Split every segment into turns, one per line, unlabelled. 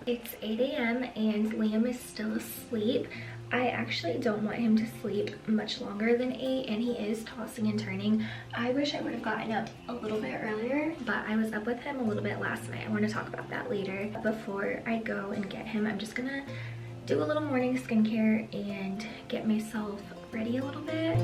It's 8 a.m. and Liam is still asleep. I actually don't want him to sleep much longer than 8, and he is tossing and turning. I wish I would have gotten up a little bit earlier, but I was up with him a little bit last night. I want to talk about that later. Before I go and get him, I'm just gonna do a little morning skincare and get myself ready a little bit.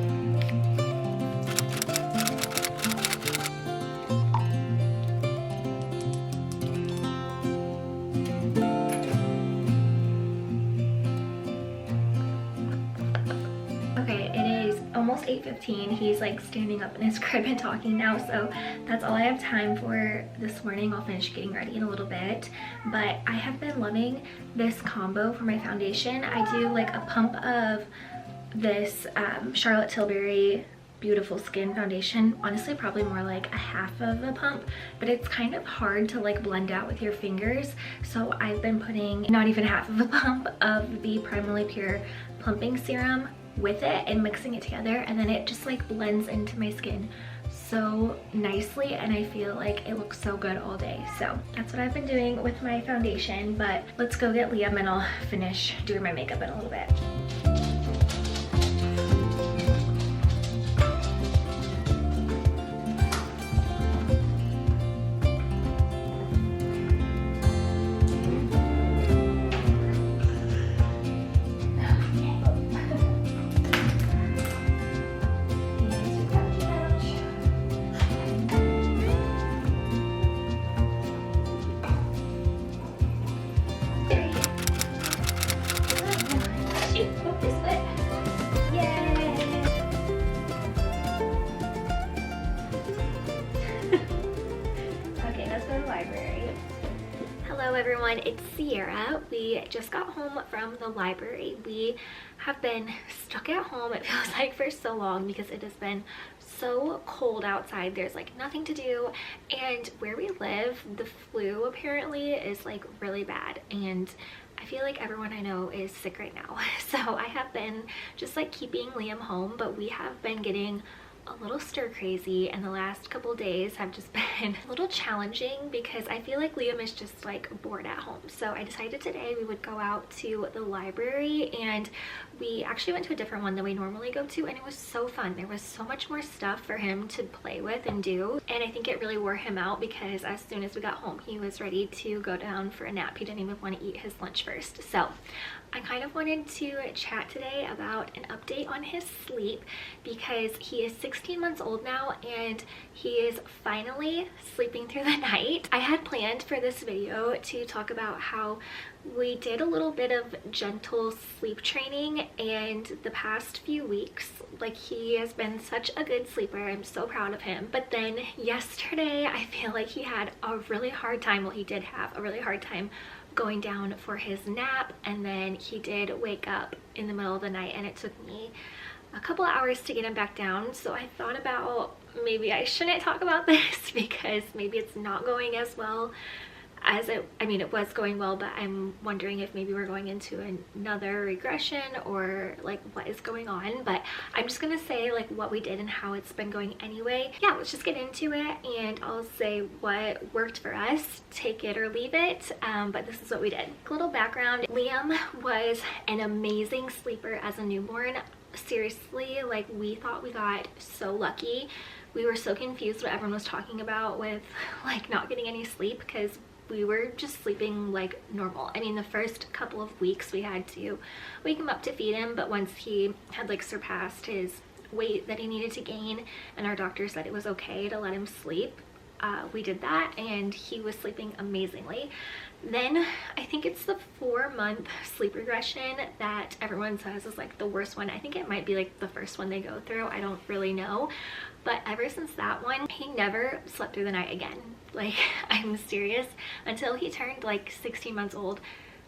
Almost 8:15. He's like standing up in his crib and talking now, so that's all I have time for this morning. I'll finish getting ready in a little bit, but I have been loving this combo for my foundation. I do like a pump of this Charlotte Tilbury Beautiful Skin foundation, honestly probably more like a half of a pump, but it's kind of hard to like blend out with your fingers, so I've been putting not even half of a pump of the Primally Pure plumping serum with it and mixing it together, and then it just like blends into my skin so nicely, and I feel like it looks so good all day. So that's what I've been doing with my foundation, but let's go get Liam and I'll finish doing my makeup in a little bit. Hello everyone, it's Sierra. We just got home from the library. We have been stuck at home, it feels like, for so long because it has been so cold outside. There's like nothing to do, and where we live, the flu apparently is like really bad, and I feel like everyone I know is sick right now. So I have been just like keeping Liam home, but we have been getting a little stir crazy, and the last couple days have just been a little challenging because I feel like Liam is just like bored at home. So I decided today we would go out to the library, and we actually went to a different one than we normally go to, and it was so fun. There was so much more stuff for him to play with and do, and I think it really wore him out because as soon as we got home he was ready to go down for a nap. He didn't even want to eat his lunch first. So I kind of wanted to chat today about an update on his sleep because he is 16 months old now and he is finally sleeping through the night. I had planned for this video to talk about how we did a little bit of gentle sleep training, and the past few weeks, like, he has been such a good sleeper. I'm so proud of him. But then yesterday I feel like he had a really hard time, well, he did have a really hard time going down for his nap, and then he did wake up in the middle of the night, and it took me a couple hours to get him back down. So I thought about maybe I shouldn't talk about this because maybe it's not going as well as it was going well, but I'm wondering if maybe we're going into another regression or like what is going on. But I'm just gonna say like what we did and how it's been going anyway. Yeah, let's just get into it, and I'll say what worked for us, take it or leave it, but this is what we did. A little background: Liam was an amazing sleeper as a newborn. Seriously, like, we thought we got so lucky. We were so confused what everyone was talking about with like not getting any sleep because we were just sleeping like normal. I mean, the first couple of weeks we had to wake him up to feed him, but once he had like surpassed his weight that he needed to gain and our doctor said it was okay to let him sleep, we did that, and he was sleeping amazingly. Then I think it's the 4-month sleep regression that everyone says is like the worst one. I think it might be like the first one they go through, I don't really know, but ever since that one he never slept through the night again. Like, I'm serious. Until he turned like 16 months old,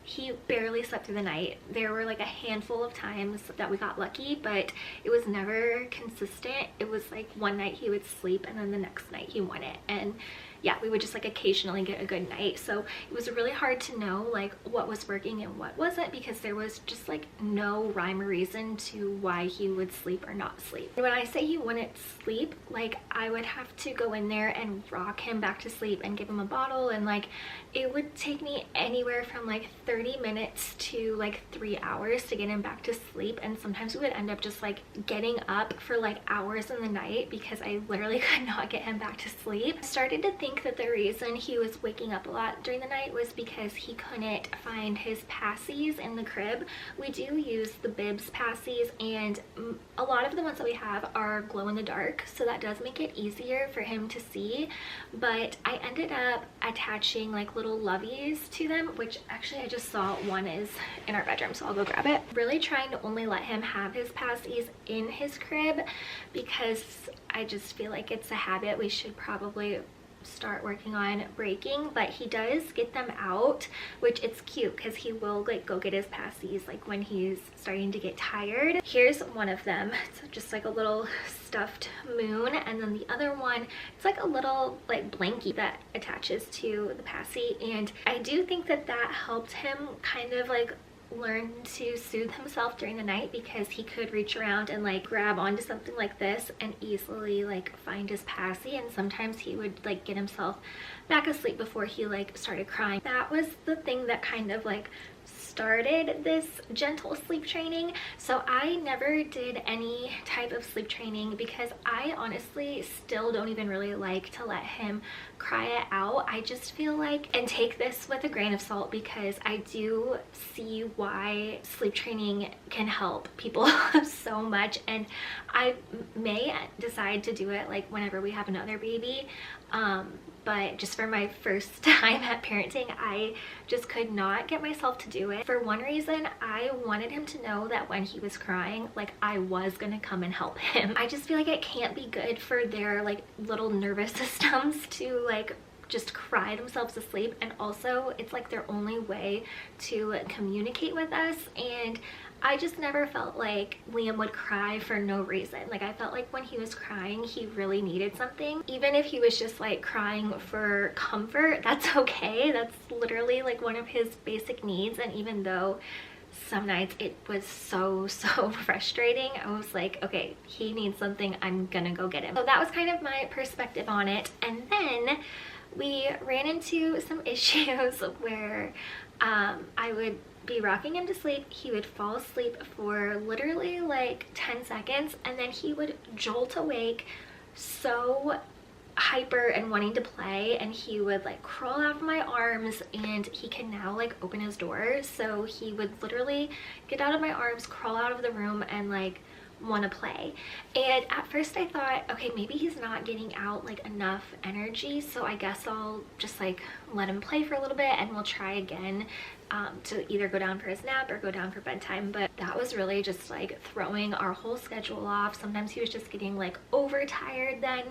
he barely slept through the night. There were like a handful of times that we got lucky, but it was never consistent. It was like one night he would sleep and then the next night he wouldn't. And yeah, we would just like occasionally get a good night. So it was really hard to know like what was working and what wasn't, because there was just like no rhyme or reason to why he would sleep or not sleep. When I say he wouldn't sleep, like I would have to go in there and rock him back to sleep and give him a bottle, and like it would take me anywhere from like 30 minutes to like 3 hours to get him back to sleep. And sometimes we would end up just like getting up for like hours in the night because I literally could not get him back to sleep. I started to think that the reason he was waking up a lot during the night was because he couldn't find his passies in the crib. We do use the Bibs passies, and a lot of the ones that we have are glow in the dark, so that does make it easier for him to see. But I ended up attaching like little loveys to them, which actually I just saw one is in our bedroom, so I'll go grab it. Really trying to only let him have his passies in his crib because I just feel like it's a habit we should probably start working on breaking. But he does get them out, which it's cute because he will like go get his passies like when he's starting to get tired. Here's one of them. It's just like a little stuffed moon, and then the other one, it's like a little like blankie that attaches to the passy. And I do think that that helped him kind of like learn to soothe himself during the night, because he could reach around and like grab onto something like this and easily like find his passy, and sometimes he would like get himself back asleep before he like started crying. That was the thing that kind of like started this gentle sleep training. So I never did any type of sleep training because I honestly still don't even really like to let him cry it out. I just feel like, and take this with a grain of salt, because I do see why sleep training can help people so much, and I may decide to do it like whenever we have another baby. But just for my first time at parenting, I just could not get myself to do it. For one reason, I wanted him to know that when he was crying, like I was gonna come and help him. I just feel like it can't be good for their like little nervous systems to like just cry themselves to sleep. And also it's like their only way to communicate with us, and I just never felt like Liam would cry for no reason. Like I felt like when he was crying, he really needed something. Even if he was just like crying for comfort, that's okay. That's literally like one of his basic needs. And even though some nights it was so frustrating, I was like, okay, he needs something, I'm gonna go get him. So that was kind of my perspective on it. And then we ran into some issues where I would be rocking him to sleep, he would fall asleep for literally like 10 seconds, and then he would jolt awake so hyper and wanting to play, and he would like crawl out of my arms, and he can now like open his door. So he would literally get out of my arms, crawl out of the room, and like want to play. And at first I thought, okay, maybe he's not getting out like enough energy, so I guess I'll just like let him play for a little bit and we'll try again to either go down for his nap or go down for bedtime. But that was really just like throwing our whole schedule off. Sometimes he was just getting like overtired then,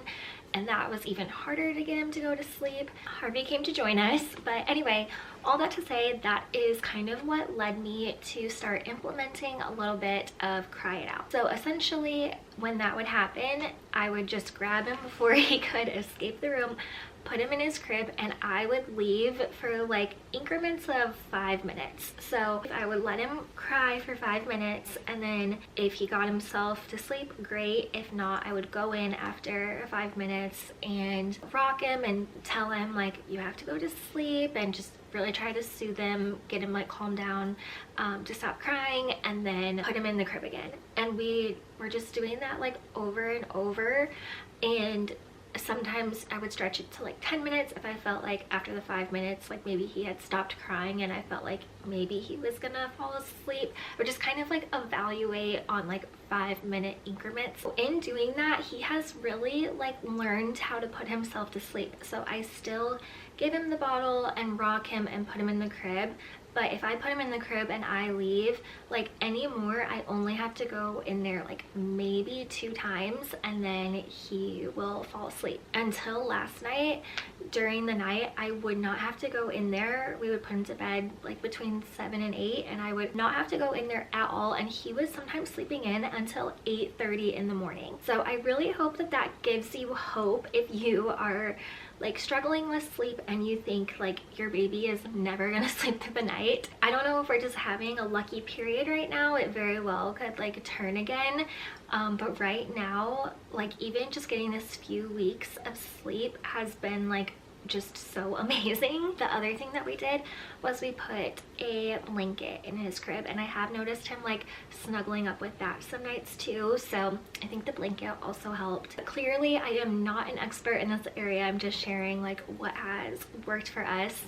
and that was even harder to get him to go to sleep. Harvey came to join us. But anyway, all that to say, that is kind of what led me to start implementing a little bit of cry it out. So essentially when that would happen, I would just grab him before he could escape the room, put him in his crib, and I would leave for like increments of 5 minutes. So I would let him cry for 5 minutes, and then if he got himself to sleep, great. If not, I would go in after 5 minutes and rock him and tell him like, you have to go to sleep, and just really try to soothe him, get him like calm down, to stop crying, and then put him in the crib again. And we were just doing that like over and over. And sometimes I would stretch it to like 10 minutes if I felt like after the 5 minutes like maybe he had stopped crying and I felt like maybe he was gonna fall asleep, or just kind of like evaluate on like 5-minute increments. So in doing that, he has really like learned how to put himself to sleep. So I still give him the bottle and rock him and put him in the crib, but if I put him in the crib and I leave, like anymore, I only have to go in there like maybe 2 times, and then he will fall asleep. Until last night, during the night, I would not have to go in there. We would put him to bed like between between 7 and 8, and I would not have to go in there at all, and he was sometimes sleeping in until 8:30 in the morning. So I really hope that that gives you hope if you are like struggling with sleep and you think like your baby is never gonna sleep through the night. I don't know if we're just having a lucky period right now. It very well could like turn again, but right now, like even just getting this few weeks of sleep has been like just so amazing. The other thing that we did was we put a blanket in his crib, and I have noticed him like snuggling up with that some nights too, so I think the blanket also helped. But clearly I am not an expert in this area. I'm just sharing like what has worked for us,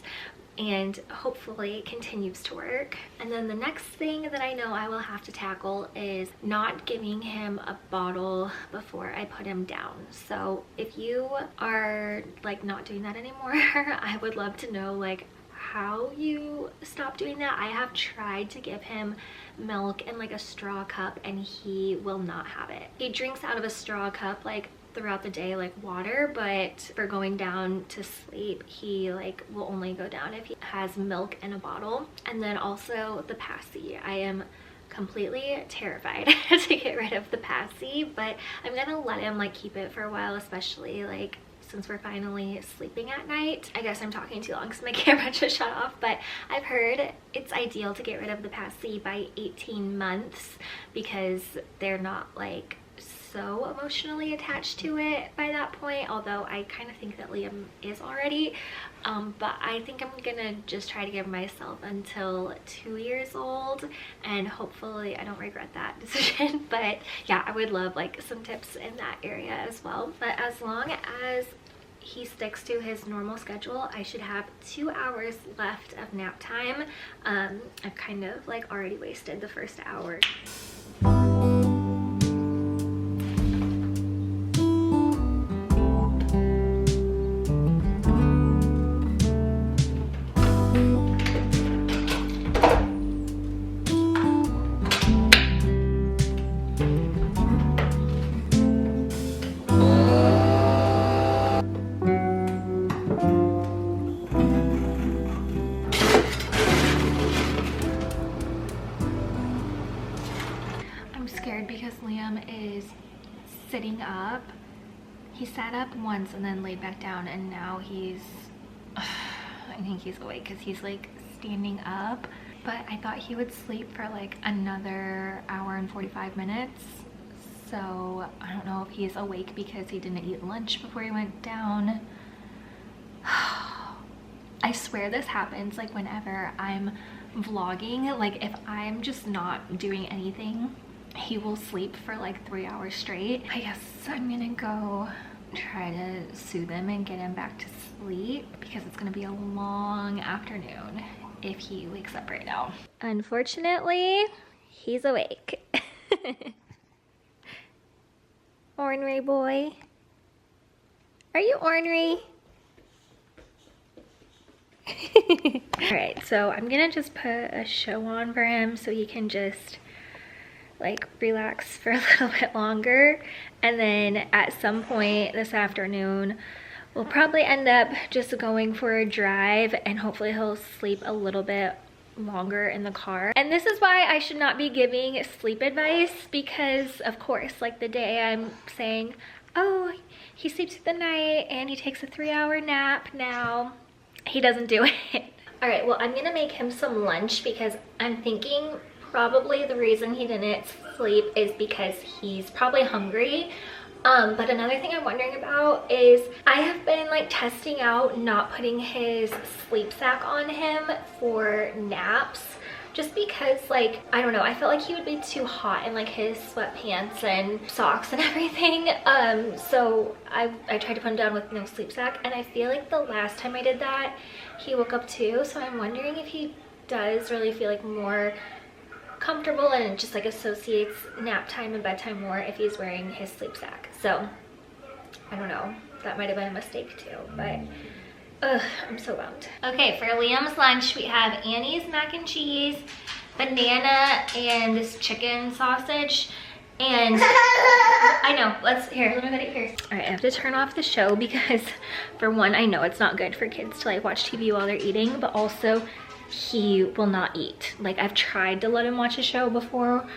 and hopefully it continues to work. And then the next thing that I know I will have to tackle is not giving him a bottle before I put him down. So if you are like not doing that anymore, I would love to know like how you stop doing that. I have tried to give him milk in like a straw cup and he will not have it. He drinks out of a straw cup like throughout the day like water, but for going down to sleep he like will only go down if he has milk in a bottle. And then also the passy, I am completely terrified to get rid of the passy, but I'm gonna let him like keep it for a while, especially like since we're finally sleeping at night. I guess I'm talking too long because my camera just shut off, but I've heard it's ideal to get rid of the passy by 18 months because they're not like so emotionally attached to it by that point, although I kind of think that Liam is already, but I think I'm gonna just try to give myself until 2 years old, and hopefully I don't regret that decision. But yeah, I would love like some tips in that area as well. But as long as he sticks to his normal schedule, I should have 2 hours left of nap time. I've kind of like already wasted the first hour. Because Liam is sitting up. He sat up once and then laid back down, and now he's I think he's awake because he's like standing up. But I thought he would sleep for like another hour and 45 minutes, so I don't know if he's awake because he didn't eat lunch before he went down. I swear this happens like whenever I'm vlogging. Like if I'm just not doing anything, he will sleep for like 3 hours straight. I guess I'm gonna go try to soothe him and get him back to sleep because it's gonna be a long afternoon if he wakes up right now. Unfortunately, he's awake. Ornery boy. Are you ornery? Alright, so I'm gonna just put a show on for him so he can just like relax for a little bit longer, and then at some point this afternoon we'll probably end up just going for a drive, and hopefully he'll sleep a little bit longer in the car. And this is why I should not be giving sleep advice, because of course like the day I'm saying, oh, he sleeps through the night and he takes a 3-hour nap, now he doesn't do it. All right, well I'm gonna make him some lunch because I'm thinking probably the reason he didn't sleep is because he's probably hungry. But another thing I'm wondering about is I have been like testing out not putting his sleep sack on him for naps, just because like, I don't know, I felt like he would be too hot in like his sweatpants and socks and everything. So I tried to put him down with no sleep sack, and I feel like the last time I did that he woke up too, so I'm wondering if he does really feel like more comfortable and just like associates nap time and bedtime more if he's wearing his sleep sack. So I don't know, that might have been a mistake too, but I'm so bummed. Okay, for Liam's lunch we have Annie's mac and cheese, banana, and this chicken sausage. And I know, let me get it here. All right, I have to turn off the show because for one, I know it's not good for kids to like watch TV while they're eating, but also he will not eat. Like, I've tried to let him watch a show before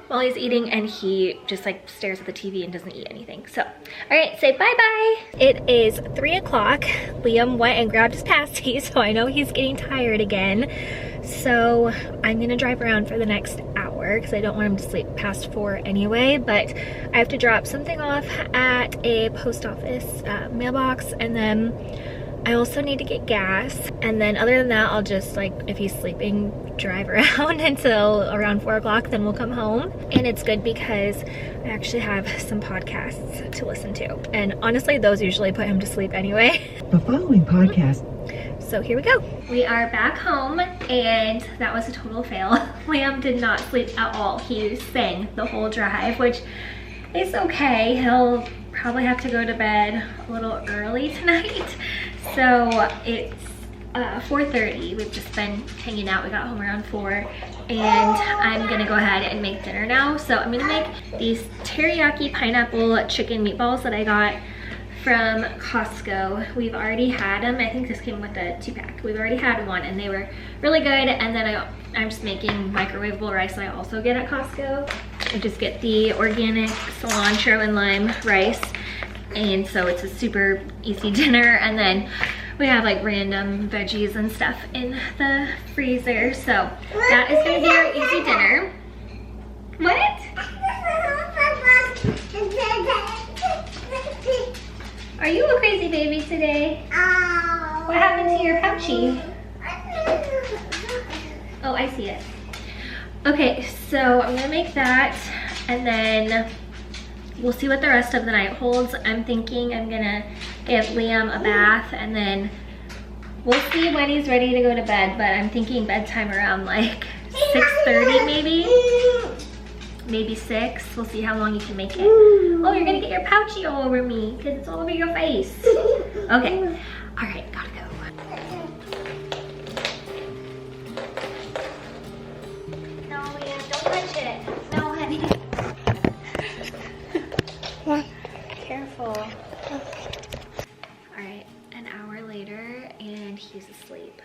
while he's eating, and he just like stares at the TV and doesn't eat anything. So, all right, say bye-bye. It is 3 o'clock. Liam went and grabbed his pasty, so I know he's getting tired again. So I'm gonna drive around for the next hour because I don't want him to sleep past 4 anyway, but I have to drop something off at a post office mailbox, and then I also need to get gas, and then other than that, I'll just, like, if he's sleeping, drive around until around 4 o'clock, then we'll come home. And it's good because I actually have some podcasts to listen to, and honestly, those usually put him to sleep anyway.
The following podcast.
So here we go. We are back home, and that was a total fail. Liam did not sleep at all. He sang the whole drive, which is okay. He'll probably have to go to bed a little early tonight. So it's 4:30. We've just been hanging out. We got home around 4, and I'm gonna go ahead and make dinner now. So I'm gonna make these teriyaki pineapple chicken meatballs that I got from Costco. We've already had them. I think this came with a 2-pack. We've already had one, and they were really good. And then I'm just making microwavable rice that I also get at Costco. I just get the organic cilantro and lime rice, and so it's a super easy dinner. And then we have like random veggies and stuff in the freezer, so that is gonna be our easy dinner. What? Are you a crazy baby today? What happened to your pouchy? Oh, I see it. Okay, so I'm gonna make that, and then we'll see what the rest of the night holds. I'm thinking I'm gonna give Liam a bath, and then we'll see when he's ready to go to bed, but I'm thinking bedtime around like 6:30 maybe 6. We'll see how long you can make it. Oh, you're gonna get your pouchy all over me because it's all over your face. Okay, all right, gotta go. No, Liam, don't touch it. No, honey. Careful. All right, an hour later, and he's asleep.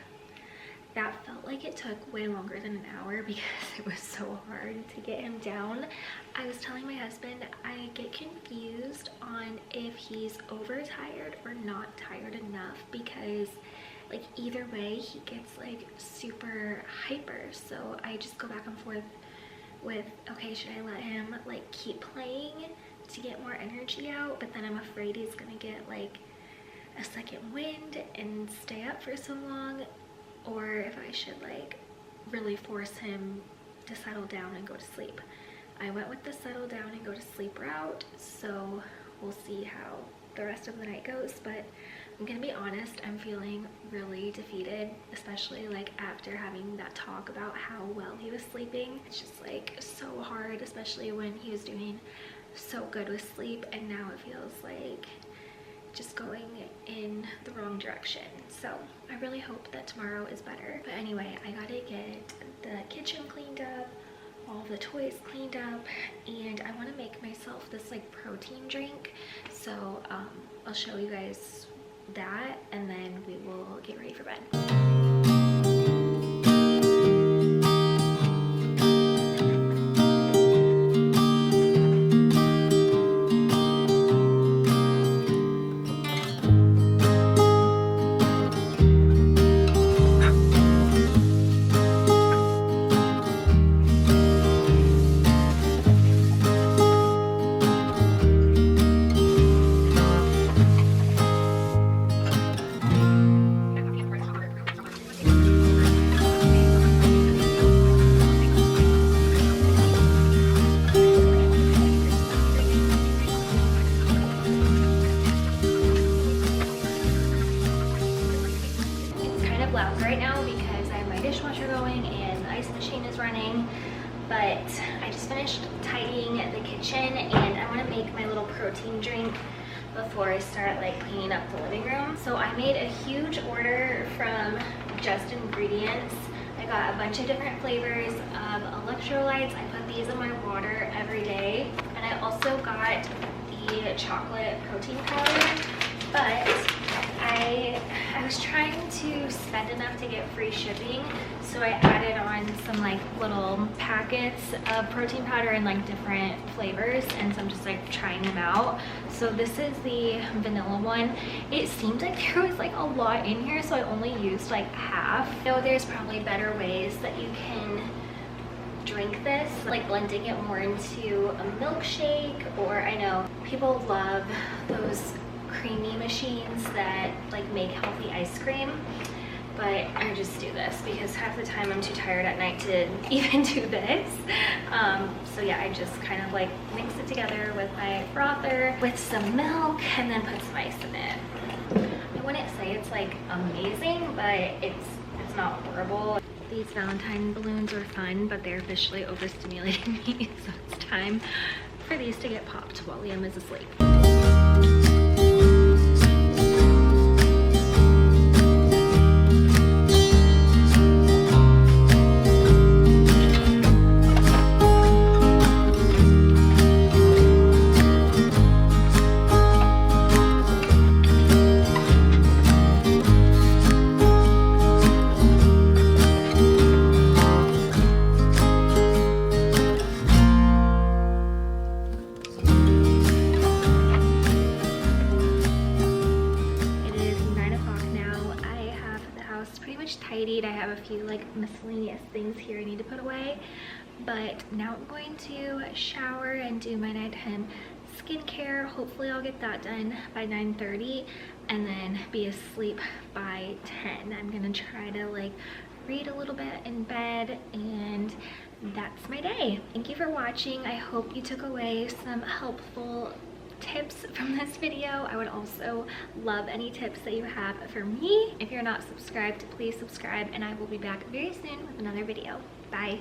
That felt like it took way longer than an hour because it was so hard to get him down. I was telling my husband I get confused on if he's overtired or not tired enough, because like either way he gets like super hyper. So I just go back and forth with, okay, should I let him like keep playing to get more energy out, but then I'm afraid he's gonna get like a second wind and stay up for so long, or if I should like really force him to settle down and go to sleep. I went with the settle down and go to sleep route, so we'll see how the rest of the night goes. But I'm gonna be honest, I'm feeling really defeated, especially like after having that talk about how well he was sleeping. It's just like so hard, especially when he was doing so good with sleep, and now it feels like just going in the wrong direction. So I really hope that tomorrow is better. But anyway, I gotta get the kitchen cleaned up, all the toys cleaned up, and I want to make myself this like protein drink. So I'll show you guys that, and then we will get ready for bed. Right now because I have my dishwasher going and the ice machine is running, but I just finished tidying the kitchen, and I want to make my little protein drink before I start like cleaning up the living room. So I made a huge order from Just Ingredients. I got a bunch of different flavors of electrolytes. I put these in my water every day, and I also got the chocolate protein powder. But I was trying to spend enough to get free shipping, so I added on some like little packets of protein powder in like different flavors, and so I'm just like trying them out. So this is the vanilla one. It seemed like there was like a lot in here, so I only used like half. I know there's probably better ways that you can drink this, like blending it more into a milkshake, or I know people love those creamy machines that like make healthy ice cream, but I just do this because half the time I'm too tired at night to even do this. So yeah, I just kind of like mix it together with my frother with some milk and then put some ice in it. I wouldn't say it's like amazing, but it's not horrible. These Valentine balloons are fun, but they're officially overstimulating me, so it's time for these to get popped while Liam is asleep. Tidied. I have a few like miscellaneous things here I need to put away, but now I'm going to shower and do my nighttime skincare. Hopefully I'll get that done by 9:30 and then be asleep by 10. I'm gonna try to like read a little bit in bed, and that's my day. Thank you for watching. I hope you took away some helpful tips from this video. I would also love any tips that you have for me. If you're not subscribed, please subscribe, and I will be back very soon with another video. Bye.